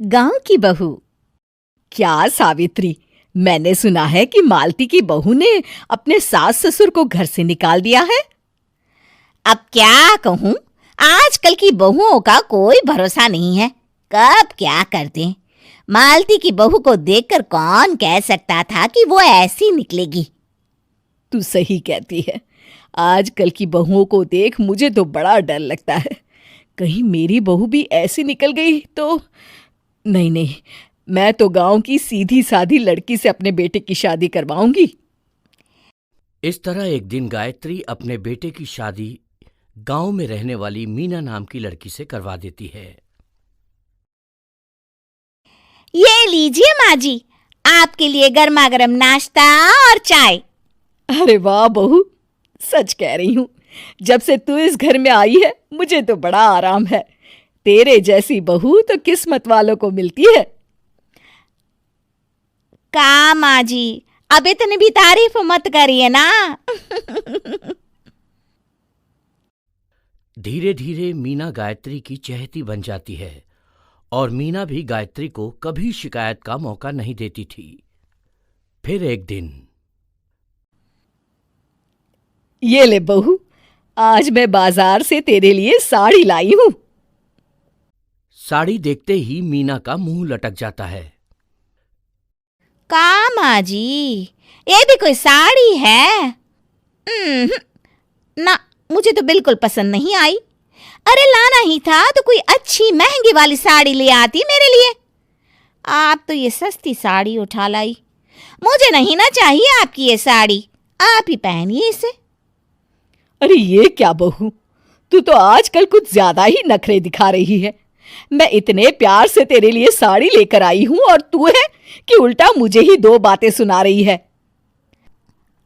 गांव की बहू। क्या सावित्री, मैंने सुना है कि मालती की बहू ने अपने सास ससुर को घर से निकाल दिया है। अब क्या कहूं, आजकल की बहुओं का कोई भरोसा नहीं है, कब क्या कर दें। मालती की बहू को देखकर कौन कह सकता था कि वो ऐसी निकलेगी। तू सही कहती है। आजकल की बहुओं को देख मुझे तो बड़ा डर लगता है। कहीं मेरी बहू भी ऐसी निकल गई तो। नहीं, मैं तो गांव की सीधी सादी लड़की से अपने बेटे की शादी करवाऊंगी। इस तरह एक दिन गायत्री अपने बेटे की शादी गांव में रहने वाली मीना नाम की लड़की से करवा देती है। ये लीजिए माँ जी, आपके लिए गर्मा गर्म नाश्ता और चाय। अरे वाह बहू, सच कह रही हूँ, जब से तू इस घर में आई है मुझे तो बड़ा आराम है। तेरे जैसी बहू तो किस्मत वालों को मिलती है। का माँ जी, अब इतनी भी तारीफ मत करिए ना। धीरे धीरे मीना गायत्री की चहेती बन जाती है और मीना भी गायत्री को कभी शिकायत का मौका नहीं देती थी। फिर एक दिन, ये ले बहू, आज मैं बाजार से तेरे लिए साड़ी लाई हूं। साड़ी देखते ही मीना का मुंह लटक जाता है। का माँ जी, ये भी कोई साड़ी है? ना, मुझे तो बिल्कुल पसंद नहीं आई। अरे लाना ही था तो कोई अच्छी महंगी वाली साड़ी ले आती मेरे लिए। आप तो ये सस्ती साड़ी उठा लाई। मुझे नहीं ना चाहिए आपकी ये साड़ी, आप ही पहनिए इसे। अरे ये क्या बहू, तू तो आजकल कुछ ज्यादा ही नखरे दिखा रही है। मैं इतने प्यार से तेरे लिए साड़ी लेकर आई हूं और तू है कि उल्टा मुझे ही दो बातें सुना रही है।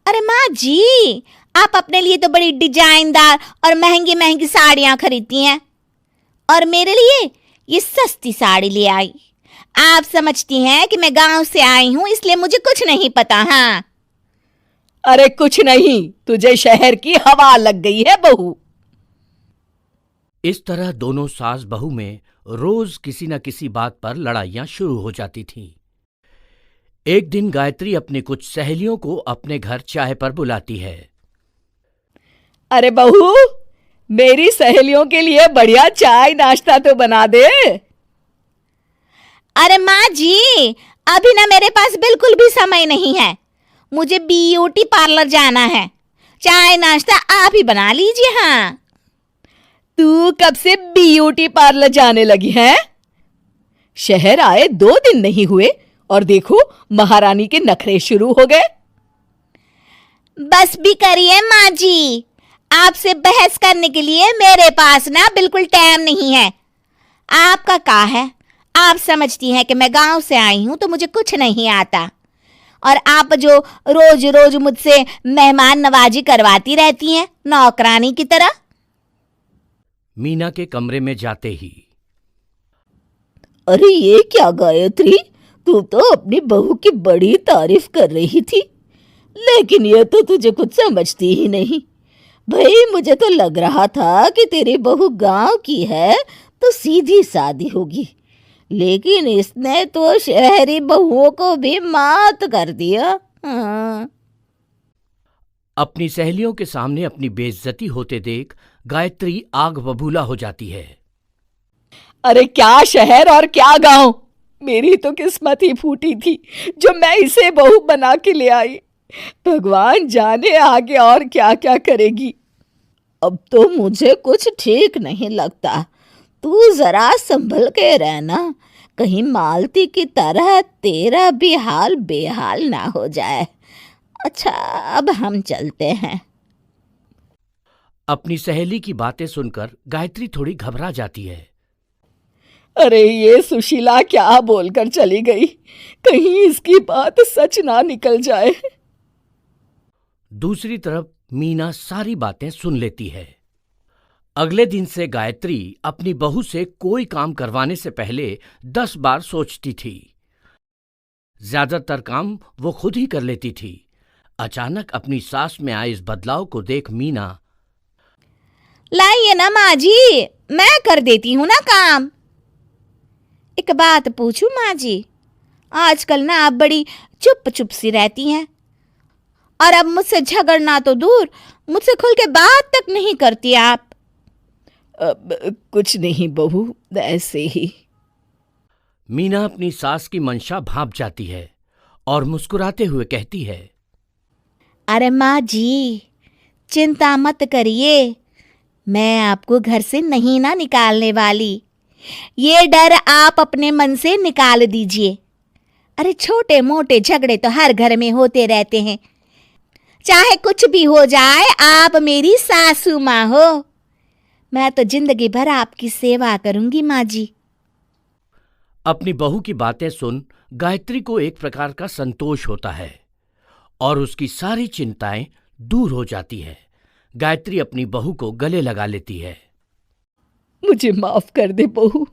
अरे माँ जी, आप अपने लिए तो बड़ी डिजाइनदार और महंगी महंगी साड़ियां खरीदती हैं और मेरे लिए ये सस्ती साड़ी ले आई। आप समझती हैं कि मैं गांव से आई हूं इसलिए मुझे कुछ नहीं पता। हाँ, अरे कुछ नहीं, तुझे शहर की हवा लग गई है बहू। इस तरह दोनों सास बहू में रोज किसी न किसी बात पर लड़ाइयां शुरू हो जाती थीं। एक दिन गायत्री अपनी कुछ सहेलियों को अपने घर चाय पर बुलाती है। अरे बहू, मेरी सहेलियों के लिए बढ़िया चाय नाश्ता तो बना दे। अरे माँ जी, अभी ना मेरे पास बिल्कुल भी समय नहीं है। मुझे ब्यूटी पार्लर जाना है। चाय नाश्ता आप ही बना लीजिए। हाँ, तू कब से ब्यूटी पार्लर जाने लगी है? शहर आए 2 दिन नहीं हुए और देखो महारानी के नखरे शुरू हो गए। बस भी करिए माँ जी, आपसे बहस करने के लिए मेरे पास ना बिल्कुल टाइम नहीं है। आपका क्या है, आप समझती हैं कि मैं गांव से आई हूं तो मुझे कुछ नहीं आता और आप जो रोज रोज मुझसे मेहमान नवाजी करवाती रहती हैं नौकरानी की तरह। मीना के कमरे में जाते ही, अरे ये क्या गायत्री, तू तो अपनी बहू की बड़ी तारीफ कर रही थी, लेकिन ये तो तुझे कुछ समझती ही नहीं। भाई मुझे तो लग रहा था कि तेरी बहू गांव की है तो सीधी सादी होगी, लेकिन इसने तो शहरी बहुओं को भी मात कर दिया। हाँ। अपनी सहेलियों के सामने अपनी बेइज्जती होते देख गायत्री आग बबूला हो जाती है। अरे क्या शहर और क्या गांव, मेरी तो किस्मत ही फूटी थी जो मैं इसे बहू बना के ले आई। भगवान जाने आगे और क्या क्या करेगी। अब तो मुझे कुछ ठीक नहीं लगता। तू जरा संभल के रहना, कहीं मालती की तरह तेरा भी हाल बेहाल ना हो जाए। अच्छा, अब हम चलते हैं। अपनी सहेली की बातें सुनकर गायत्री थोड़ी घबरा जाती है। अरे ये सुशीला क्या बोलकर चली गई, कहीं इसकी बात सच ना निकल जाए। दूसरी तरफ मीना सारी बातें सुन लेती है। अगले दिन से गायत्री अपनी बहू से कोई काम करवाने से पहले 10 बार सोचती थी। ज्यादातर काम वो खुद ही कर लेती थी। अचानक अपनी सास में आए इस बदलाव को देख मीना, लाइए ना माँ जी, मैं कर देती हूँ ना काम। एक बात पूछूं माँ जी, आजकल ना आप बड़ी चुप चुप सी रहती हैं और अब मुझसे झगड़ना तो दूर, मुझसे खुल के बात तक नहीं करती आप। कुछ नहीं बहू, ऐसे ही। मीना अपनी सास की मंशा भांप जाती है और मुस्कुराते हुए कहती है, अरे माँ जी, चिंता मत करिए, मैं आपको घर से नहीं ना निकालने वाली। ये डर आप अपने मन से निकाल दीजिए। अरे छोटे मोटे झगड़े तो हर घर में होते रहते हैं, चाहे कुछ भी हो जाए, आप मेरी सासू माँ हो। मैं तो जिंदगी भर आपकी सेवा करूंगी माँ जी। अपनी बहू की बातें सुन गायत्री को एक प्रकार का संतोष होता है और उसकी सारी चिंताएं दूर हो जाती है। गायत्री अपनी बहू को गले लगा लेती है। मुझे माफ कर दे बहू,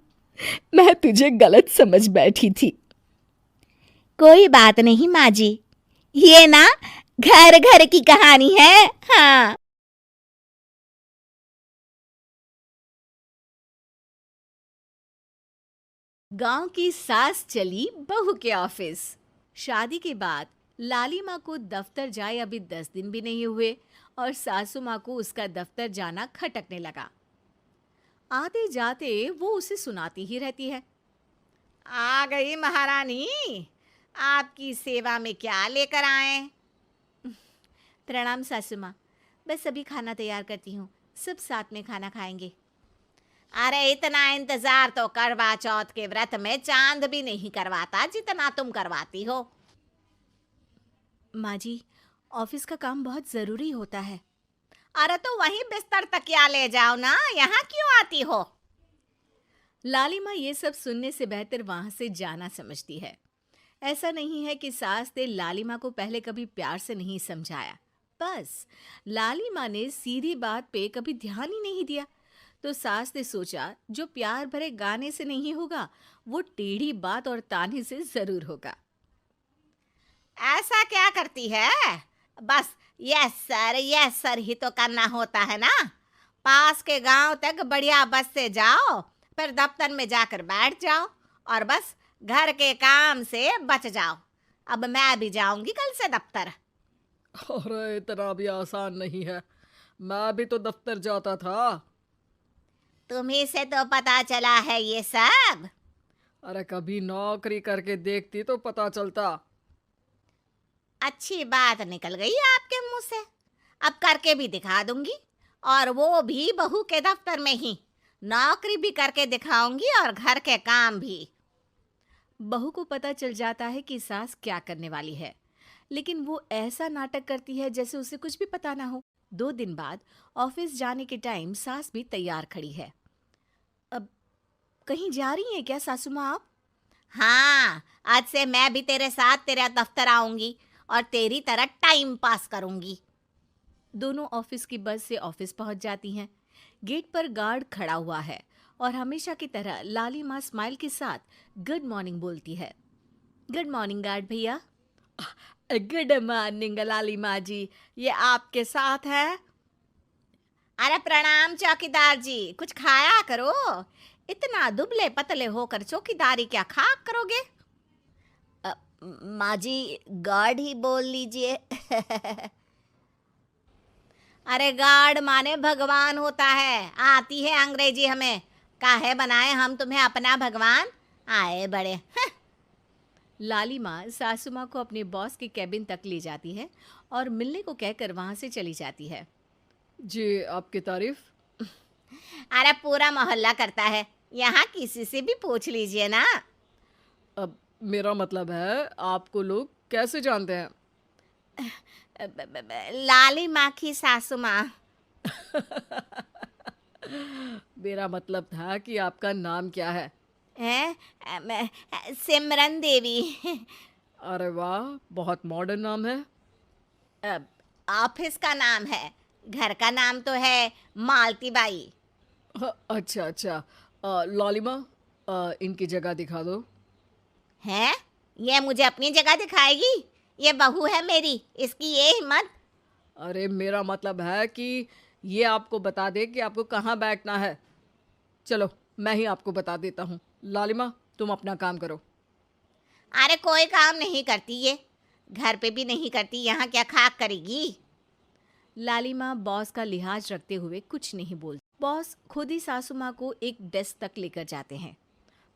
मैं तुझे गलत समझ बैठी थी। कोई बात नहीं माँ जी, ये ना घर घर की कहानी है। हाँ। गांव की सास चली बहू के ऑफिस। शादी के बाद लाली माँ को दफ्तर जाए अभी 10 दिन भी नहीं हुए और सासू माँ को उसका दफ्तर जाना खटकने लगा। आते जाते वो उसे सुनाती ही रहती है। आ गई महारानी, आपकी सेवा में क्या लेकर आए? प्रणाम सासू माँ, बस अभी खाना तैयार करती हूँ, सब साथ में खाना खाएंगे। अरे इतना इंतजार तो करवा चौथ के व्रत में चांद भी नहीं करवाता जितना तुम करवाती हो। माँ जी, ऑफिस का काम बहुत ज़रूरी होता है। अरे तो वहीं बिस्तर तकिया ले जाओ ना, यहाँ क्यों आती हो? लाली माँ ये सब सुनने से बेहतर वहां से जाना समझती है। ऐसा नहीं है कि सास ने लाली माँ को पहले कभी प्यार से नहीं समझाया, बस लाली माँ ने सीधी बात पे कभी ध्यान ही नहीं दिया। तो सास ने सोचा जो प्यार भरे गाने से नहीं होगा, वो टेढ़ी बात और ताने से जरूर होगा। ऐसा क्या करती है? बस यस सर ही तो करना होता है ना। पास के गांव तक बढ़िया बस से जाओ, फिर दफ्तर में जाकर बैठ जाओ और बस घर के काम से बच जाओ। अब मैं भी जाऊंगी कल से दफ्तर। अरे इतना भी आसान नहीं है, मैं भी तो दफ्तर जाता था। तुम्ही से तो पता चला है ये सब। अरे कभी नौकरी करके देखती तो पता चलता। अच्छी बात निकल गई आपके मुंह से, अब करके भी दिखा दूंगी, और वो भी बहू के दफ्तर में ही। नौकरी भी करके दिखाऊंगी और घर के काम भी। बहू को पता चल जाता है कि सास क्या करने वाली है, लेकिन वो ऐसा नाटक करती है जैसे उसे कुछ भी पता ना हो। 2 दिन बाद ऑफिस जाने के टाइम सास भी तैयार खड़ी है। अब कहीं जा रही हैं क्या सासू माँ आप? हाँ, आज से मैं भी तेरे साथ तेरा दफ्तर आऊंगी और तेरी तरह टाइम पास करूंगी। दोनों ऑफिस की बस से ऑफिस पहुंच जाती हैं। गेट पर गार्ड खड़ा हुआ है और हमेशा की तरह लाली माँ स्माइल के साथ गुड मॉर्निंग बोलती है। गुड मॉर्निंग गार्ड भैया। गुड मॉर्निंग लाली माँ जी, ये आपके साथ है? अरे प्रणाम चौकीदार जी, कुछ खाया करो। इतना दुबले पतले होकर चौकीदारी क्या खाक करोगे? माँ जी, गार्ड ही बोल लीजिए। अरे गार्ड माने भगवान होता है, आती है अंग्रेजी हमें। काहे बनाए हम तुम्हें अपना भगवान? आए बड़े। लाली माँ सासू माँ को अपने बॉस के कैबिन तक ले जाती है और मिलने को कहकर वहां से चली जाती है। जी, आपकी तारीफ। अरे पूरा मोहल्ला करता है, यहाँ किसी से भी पूछ लीजिए ना। अब मेरा मतलब है, आपको लोग कैसे जानते हैं? लाली माँ की सासू माँ। मेरा मतलब था कि आपका नाम क्या है? सिमरन देवी। अरे वाह, बहुत मॉडर्न नाम है। ऑफिस का नाम है, घर का नाम तो है मालती बाई। अच्छा अच्छा, लालिमा, इनकी जगह दिखा दो। हैं? ये मुझे अपनी जगह दिखाएगी? ये बहू है मेरी, इसकी ये हिम्मत। अरे मेरा मतलब है कि ये आपको बता दे कि आपको कहाँ बैठना है। चलो मैं ही आपको बता देता हूँ। लालिमा, तुम अपना काम करो। अरे कोई काम नहीं करती ये, घर पे भी नहीं करती, यहाँ क्या खाक करेगी। लालिमा बॉस का लिहाज रखते हुए कुछ नहीं बोलती। बॉस खुद ही सासू माँ को एक डेस्क तक लेकर जाते हैं।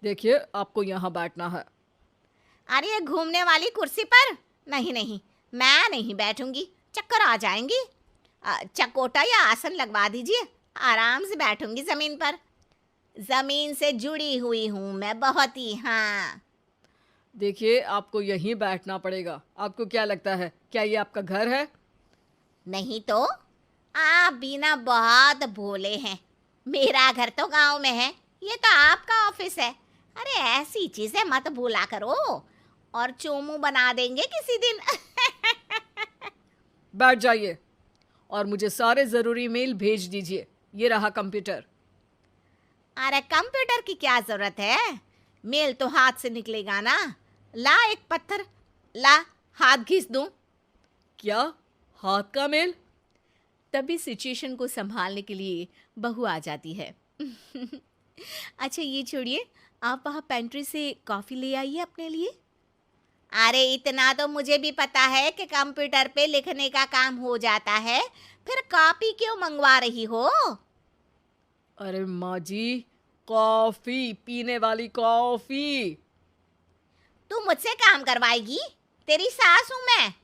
देखिए, आपको यहाँ बैठना है। अरे ये घूमने वाली कुर्सी पर नहीं नहीं, मैं नहीं बैठूंगी, चक्कर आ जाएंगी। चकोटा या आसन लगवा दीजिए, आराम से बैठूंगी जमीन पर। जमीन से जुड़ी हुई हूँ मैं बहुत ही। हाँ देखिए, आपको यहीं बैठना पड़ेगा। आपको क्या लगता है, क्या ये आपका घर है? नहीं तो, आप भी ना बहुत भोले हैं। मेरा घर तो गांव में है, ये तो आपका ऑफिस है। अरे ऐसी चीजें मत भूला करो, और चोमू बना देंगे किसी दिन। बैठ जाइए और मुझे सारे ज़रूरी मेल भेज दीजिए। ये रहा कंप्यूटर। अरे कंप्यूटर की क्या जरूरत है, मेल तो हाथ से निकलेगा ना। ला एक पत्थर, ला हाथ घिस दूं। क्या हाथ का मेल? तभी सिचुएशन को संभालने के लिए बहू आ जाती है। अच्छा ये छोड़िए, आप वहाँ पेंट्री से कॉफ़ी ले आइए अपने लिए। अरे इतना तो मुझे भी पता है कि कंप्यूटर पे लिखने का काम हो जाता है, फिर कॉपी क्यों मंगवा रही हो। अरे माँ जी, कॉफ़ी, पीने वाली कॉफ़ी। तू मुझसे काम करवाएगी, तेरी सास हूं मैं।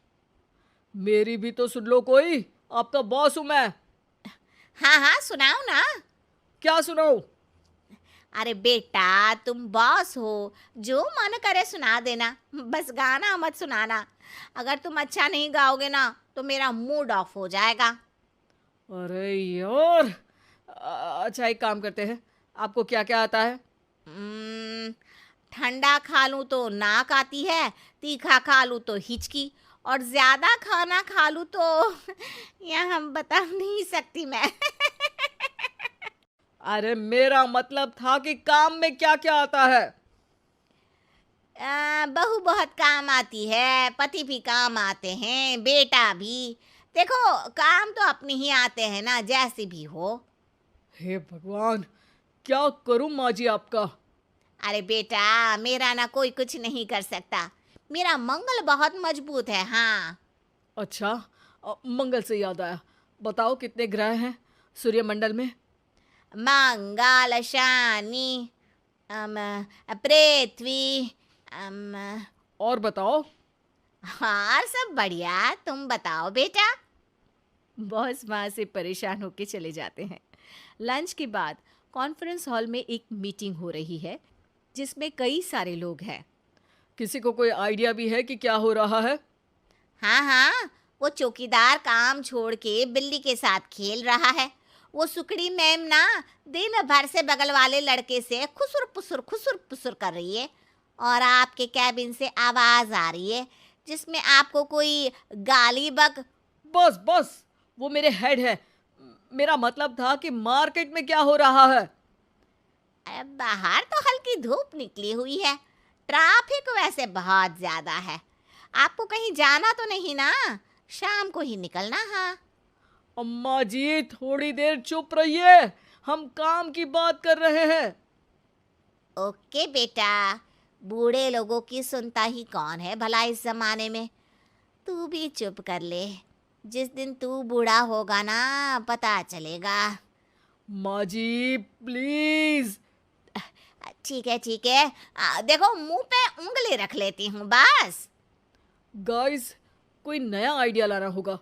मेरी भी तो सुन लो कोई, आपका बॉस हूँ मैं। हाँ हाँ सुनाओ ना। क्या सुनाऊं? अरे बेटा तुम बॉस हो, जो मन करे सुना देना, बस गाना मत सुनाना। अगर तुम अच्छा नहीं गाओगे ना तो मेरा मूड ऑफ हो जाएगा। अरे यार, अच्छा एक काम करते हैं, आपको क्या क्या आता है? ठंडा खा लूँ तो नाक आती है, तीखा खा लूँ तो हिचकी, और ज्यादा खाना खा लूँ तो यह हम बता नहीं सकती मैं। अरे मेरा मतलब था कि काम में क्या क्या आता है। बहू बहुत काम आती है, पति भी काम आते हैं, बेटा भी। देखो काम तो अपने ही आते हैं ना, जैसे भी हो। हे भगवान, क्या करूं माँ जी आपका। अरे बेटा मेरा ना कोई कुछ नहीं कर सकता, मेरा मंगल बहुत मजबूत है। हाँ अच्छा, मंगल से याद आया, बताओ कितने ग्रह हैं सूर्यमंडल में? मंगल, शनि, पृथ्वी, और बताओ। हाँ सब बढ़िया, तुम बताओ बेटा। बॉस वहाँ से परेशान होकर चले जाते हैं। लंच के बाद कॉन्फ्रेंस हॉल में एक मीटिंग हो रही है जिसमें कई सारे लोग हैं। किसी को कोई आइडिया भी है कि क्या हो रहा है? हाँ हाँ, वो चौकीदार काम छोड़ के बिल्ली के साथ खेल रहा है। वो सुकड़ी मैम ना दिन भर से बगल वाले लड़के से खुसुर पुसुर कर रही है, और आपके कैबिन से आवाज आ रही है जिसमें आपको कोई गाली बक। बस बस, वो मेरे हेड है। मेरा मतलब था कि मार्केट में क्या हो रहा है। बाहर तो हल्की धूप निकली हुई है, ट्रैफिक वैसे बहुत ज्यादा है। आपको कहीं जाना तो नहीं ना, शाम को ही निकलना। हाँ अम्मा जी थोड़ी देर चुप रहिए, हम काम की बात कर रहे हैं। ओके बेटा, बूढ़े लोगों की सुनता ही कौन है भला इस जमाने में। तू भी चुप कर ले, जिस दिन तू बूढ़ा होगा ना पता चलेगा। माँ जी प्लीज। ठीक है, देखो मुंह पे उंगली रख लेती हूँ बस। गाइस, कोई नया आइडिया लाना होगा।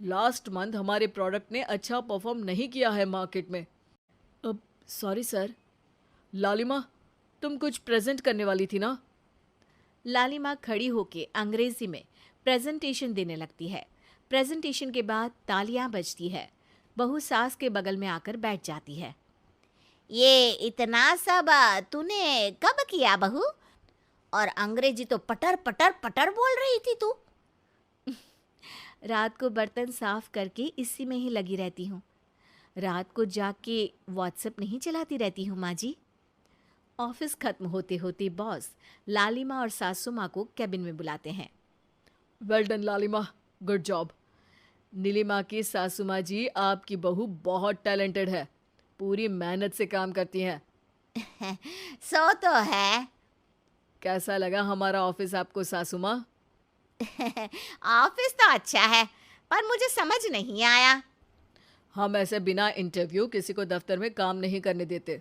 लास्ट मंथ हमारे प्रोडक्ट ने अच्छा परफॉर्म नहीं किया है मार्केट में। अब सॉरी सर। लालिमा, तुम कुछ प्रेजेंट करने वाली थी ना? लालिमा खड़ी होके अंग्रेजी में प्रेजेंटेशन देने लगती है। प्रेजेंटेशन के बाद तालियां बजती है। बहू सास के बगल में आकर बैठ जाती है। ये इतना सब तूने कब किया बहू? और अंग्रेजी तो पटर पटर पटर बोल रही थी तू। रात को बर्तन साफ करके इसी में ही लगी रहती हूँ। रात को जाग के व्हाट्सएप नहीं चलाती रहती हूँ माँ जी। ऑफिस खत्म होते होते बॉस लालिमा और सासू माँ को कैबिन में बुलाते हैं। वेल डन लालिमा, गुड जॉब। नीलिमा की सासू माँ जी, आपकी बहू बहुत टैलेंटेड है, पूरी मेहनत से काम करती हैं। सो तो है, कैसा लगा हमारा ऑफिस आपको सासू माँ? ऑफिस तो अच्छा है, पर मुझे समझ नहीं आया। हम ऐसे बिना इंटरव्यू किसी को दफ्तर में काम नहीं करने देते,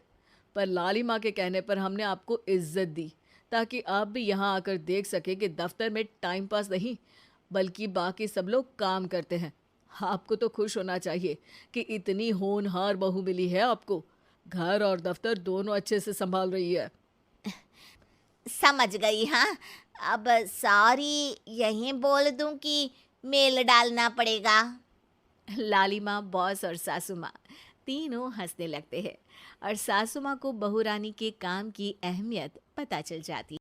पर लाली माँ के कहने पर हमने आपको इज्जत दी ताकि आप भी यहाँ आकर देख सके कि दफ्तर में टाइम पास नहीं बल्कि बाकी सब लोग काम करते हैं। आपको तो खुश होना चाहिए कि इतनी होनहार बहू मिली है आपको। घर और दफ्तर दोनों अच्छे से संभाल रही है। समझ गई। हाँ, अब सॉरी यहीं बोल दूं कि मेल डालना पड़ेगा? लाली माँ, बॉस और सासू माँ तीनों हंसने लगते हैं और सासू माँ को बहू रानी के काम की अहमियत पता चल जाती है।